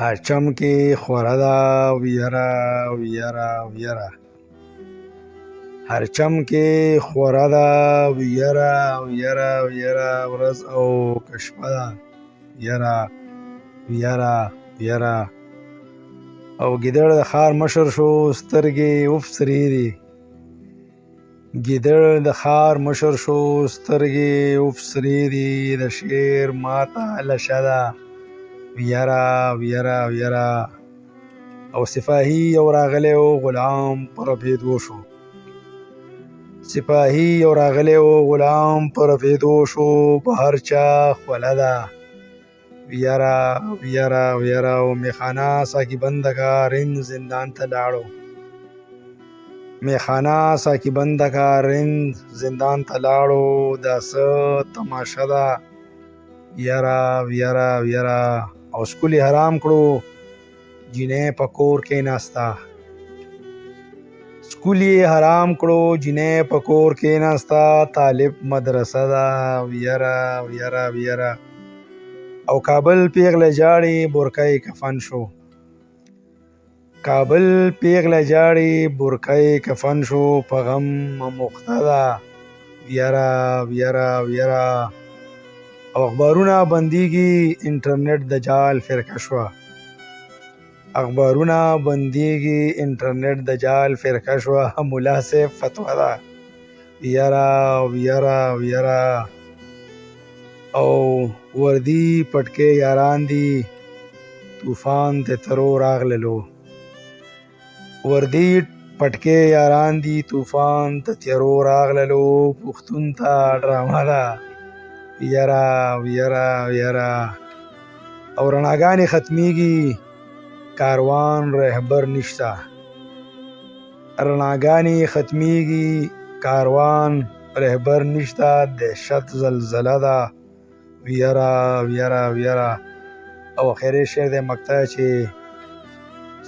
هر چم کې خوره ده ویره ویره ویره هر چم کې خوره ده ویره ویره ویره ورځ او که شپه ده یره ویره ویره او ګیدړ د ښار مشر شو سترګې اوف سرې دي ګیدړ د ښار مشر شو سترګې اوف سرې دي د شعر ماته لشه ده ویره ویره ویره او سپاهي یو راغلی و غلام په رپېدو شو سپاهي یو راغلی و غلام په رپېدو شو په هر چا خوله ده ویره ویره ویره او میخانه ساقي بنده کا رند زندان ته لاړو میخانه ساقي بنده کا رند زندان ته لاړو دا څه تماشه ده ویره ویره ویره او سکول حرام کړو جینۍ په کور کې ناسته سکول یې حرام کړو جینۍ په کور کې ناسته طالب مدرسه ده ویره ویره ویره او کابل پیغله جاړي بورکۍ کفن شو کابل پیغله جاړي بورکۍ کفن شو په غم مخته ده ویره ویره ویره او اخبارونه بنديږي انټرنیټ د جال فرقه شوه اخبارونه بنديږي انټرنیټ د جال فرقه شوه مولا صاحب فتوا ده ویره ویره ویره او وردی پټکې یاران دي طوفان د ترو راغللو وردی پټکې یاران دي طوفان د تیرو راغللو پښتون ته ډرامه ده ویره ویره ویره او رڼاګانې ختمیږي کاروان رهبر نشته رڼاګانې ختمیږي کاروان رهبر نشته دهشت زلزله ده ویره ویره ویره او اخري شعر د مقطع چې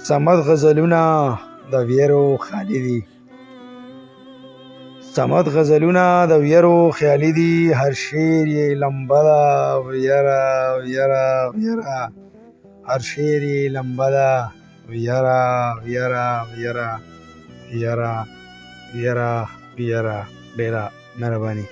صمد غزلونه د ویرو خالی دي صمد غزلونه د ویرو خیالي دي هر شعر یې لمبه ده ویره ویره ویره هر شعر یې لمبه ده ویره ویره ویره ویره ویره ویره ډېره مهرباني